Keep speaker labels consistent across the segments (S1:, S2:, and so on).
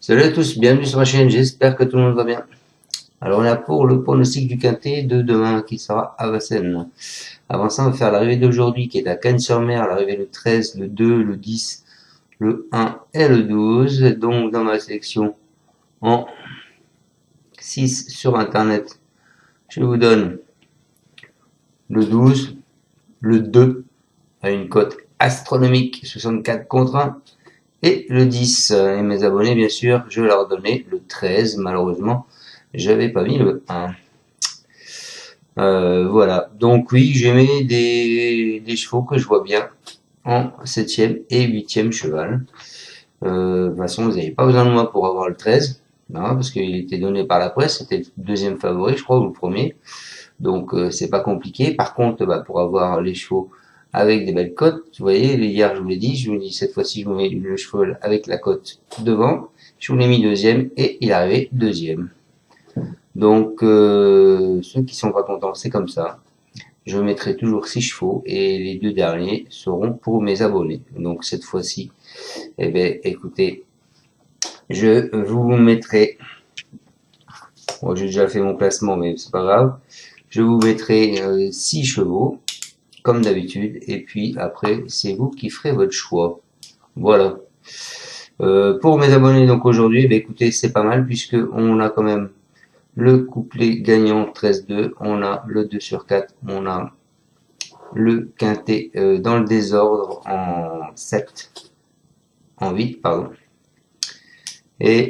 S1: Salut à tous, bienvenue sur ma chaîne, j'espère que tout le monde va bien. Alors on est là pour le pronostic du quintet de demain qui sera à Vincennes. Avant ça, on va faire l'arrivée d'aujourd'hui qui est à Cagnes-sur-Mer, l'arrivée le 13, le 2, le 10, le 1 et le 12. Donc dans ma sélection en 6 sur internet, je vous donne le 12, le 2 à une cote astronomique 64 contre 1 et le 10. Et mes abonnés, bien sûr, je leur donnais le 13. Malheureusement, j'avais pas mis le 1. Voilà. Donc oui, j'ai mis des chevaux que je vois bien en septième et huitième cheval. De toute façon, vous n'avez pas besoin de moi pour avoir le 13. Non, parce qu'il était donné par la presse, c'était le deuxième favori, je crois, ou le premier. Donc c'est pas compliqué. Par contre, pour avoir les chevaux avec des belles cotes, vous voyez, hier je vous l'ai dit cette fois-ci je vous mets le cheval avec la cote devant. Je vous l'ai mis deuxième et il est arrivé deuxième. Donc ceux qui sont pas contents, c'est comme ça. Je mettrai toujours 6 chevaux et les deux derniers seront pour mes abonnés. Donc cette fois-ci, eh bien, écoutez, je vous mettrai, bon, j'ai déjà fait mon classement, mais c'est pas grave, je vous mettrai 6 chevaux, comme d'habitude, et puis après, c'est vous qui ferez votre choix. Voilà. Pour mes abonnés, donc aujourd'hui, écoutez, c'est pas mal, puisque on a quand même le couplet gagnant 13-2, on a le 2 sur 4, on a le quintet dans le désordre en 7, en 8, pardon. Et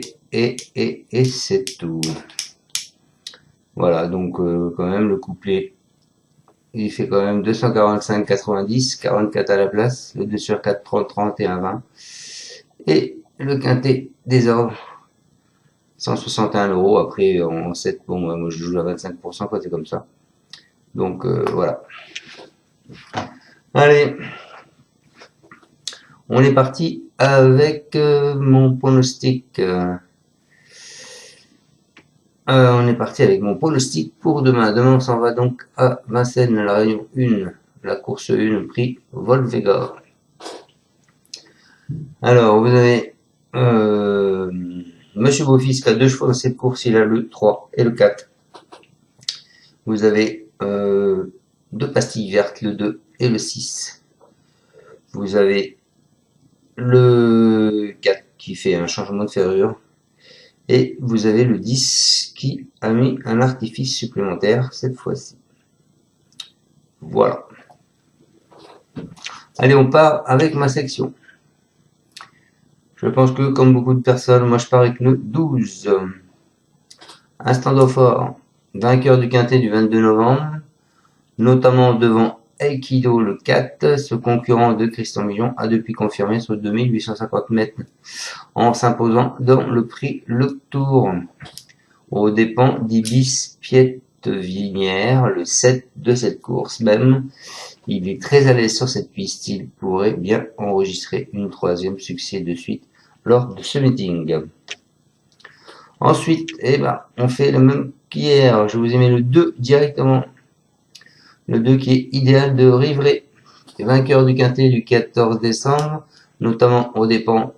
S1: c'est tout. Voilà, donc quand même le couplet, il fait quand même 245,90, 44 à la place, le 2 sur 4, 30, 31, 20. Et le quintet désordre, 161 euros. Après, en 7, bon, moi je joue à 25%, quoi, c'est comme ça. Donc voilà. Allez, on est parti avec mon pronostic. On est parti avec mon pronostic pour demain. Demain, on s'en va donc à Vincennes, la réunion 1, la course 1, prix Volvega. Alors, vous avez Monsieur Beaufils qui a deux chevaux dans cette course, il a le 3 et le 4. Vous avez deux pastilles vertes, le 2 et le 6. Vous avez le 4 qui fait un changement de ferrure. Et vous avez le 10 qui a mis un artifice supplémentaire cette fois-ci. Voilà. Allez, on part avec ma section. Je pense que, comme beaucoup de personnes, moi je pars avec le 12. Instant fort, vainqueur du quintet du 22 novembre, notamment devant Aikido le 4, ce concurrent de Christian Millon a depuis confirmé sur 2850 mètres en s'imposant dans le prix Le Tour, aux dépens d'Ibis Pietevinière, le 7 de cette course même. Il est très à l'aise sur cette piste, il pourrait bien enregistrer une troisième succès de suite lors de ce meeting. Ensuite, on fait le même qu'hier, je vous ai mis le 2 directement. Le 2 qui est idéal de Rivray, vainqueur du quintet du 14 décembre, notamment aux dépens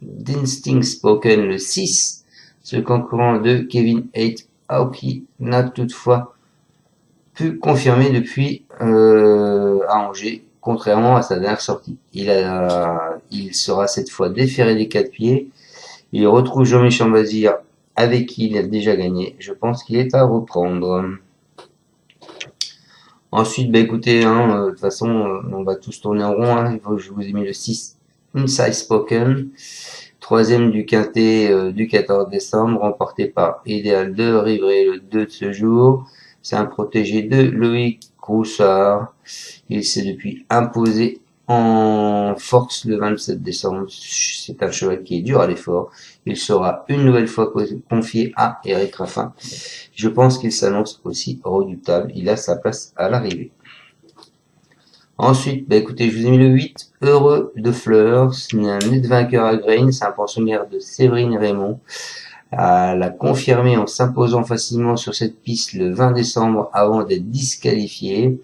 S1: d'Instinct Spoken le 6, ce concurrent de Kevin Haight Aoki n'a toutefois pu confirmer depuis à Angers, contrairement à sa dernière sortie. Il sera cette fois déféré des 4 pieds. Il retrouve Jean-Michel Bazir avec qui il a déjà gagné. Je pense qu'il est à reprendre. Ensuite, écoutez, de toute façon, on va tous tourner en rond. Je vous ai mis le 6, Inside Spoken, troisième du quintet du 14 décembre, remporté par Idéal de Rivray, le 2 de ce jour. C'est un protégé de Loïc Roussard. Il s'est depuis imposé en force le 27 décembre. C'est un cheval qui est dur à l'effort. Il sera une nouvelle fois confié à Eric Raffin. Je pense qu'il s'annonce aussi redoutable. Il a sa place à l'arrivée. Ensuite, écoutez, je vous ai mis le 8, Heureux de Fleurs. C'est un net vainqueur à Grain. C'est un pensionnaire de Séverine Raymond. Elle a confirmé en s'imposant facilement sur cette piste le 20 décembre avant d'être disqualifiée.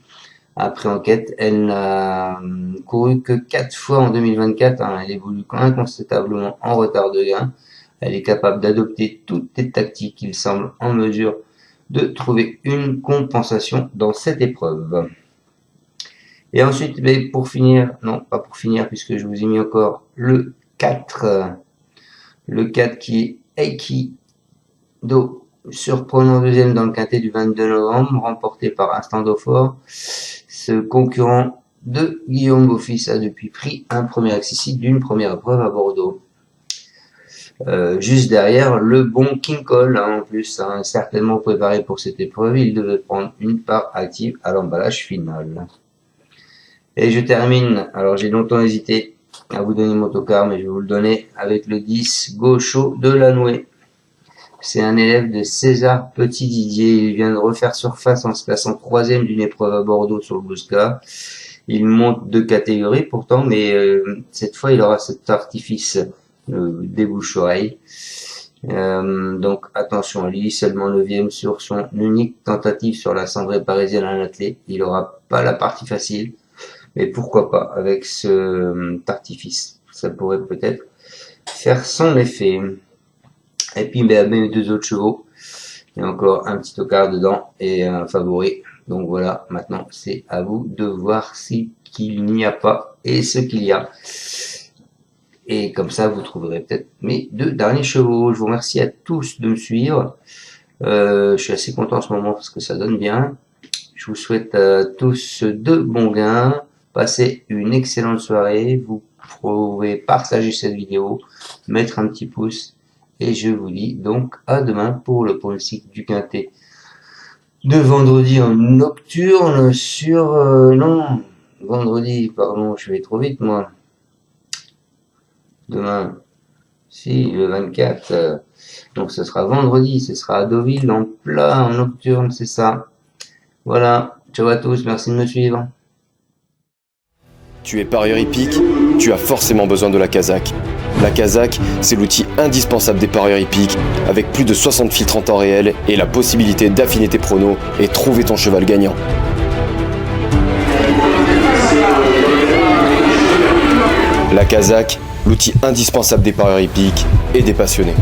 S1: Après enquête, elle n'a couru que 4 fois en 2024. Elle évolue incontestablement en retard de gain. Elle est capable d'adopter toutes les tactiques. Il semble en mesure de trouver une compensation dans cette épreuve. Et ensuite, pour finir, non, pas pour finir, puisque je vous ai mis encore le 4. Le 4 qui est Aikido, surprenant deuxième dans le quintet du 22 novembre, remporté par Instant Dauphin. Ce concurrent de Guillaume Beaufils a depuis pris un premier accessible d'une première épreuve à Bordeaux. Juste derrière, le bon King Cole, en plus, certainement préparé pour cette épreuve, il devait prendre une part active à l'emballage final. Et je termine, alors j'ai longtemps hésité à vous donner mon autocar, mais je vais vous le donner avec le 10 Gaucho de Lanoué. C'est un élève de César Petit Didier. Il vient de refaire surface en se classant 3e d'une épreuve à Bordeaux sur le Bousca. Il monte de catégorie pourtant, mais cette fois il aura cet artifice des bouches-oreilles. Donc attention à lui, seulement 9e sur son unique tentative sur la cendrée parisienne à l'athlète. Il aura pas la partie facile. Mais pourquoi pas avec ce artifice, ça pourrait peut-être faire son effet. Et puis mes deux autres chevaux, il y a encore un petit tocard dedans et un favori. Donc voilà, maintenant c'est à vous de voir ce qu'il n'y a pas et ce qu'il y a. Et comme ça vous trouverez peut-être mes deux derniers chevaux. Je vous remercie à tous de me suivre. Je suis assez content en ce moment parce que ça donne bien. Je vous souhaite à tous de bons gains. Passez une excellente soirée. Vous pouvez partager cette vidéo, mettre un petit pouce. Et je vous dis donc à demain pour le pronostic du quintet de vendredi en nocturne sur... non, vendredi, pardon, je vais trop vite moi. Demain, si, le 24. Donc ce sera vendredi, ce sera à Deauville en plat, en nocturne, c'est ça. Voilà, ciao à tous, merci de me suivre.
S2: Tu es parieur hippique, tu as forcément besoin de la Kazakh. La Kazakh, c'est l'outil indispensable des parieurs hippiques, avec plus de 60 filtres en temps réel et la possibilité d'affiner tes pronos et trouver ton cheval gagnant. La Kazakh, l'outil indispensable des parieurs hippiques et des passionnés.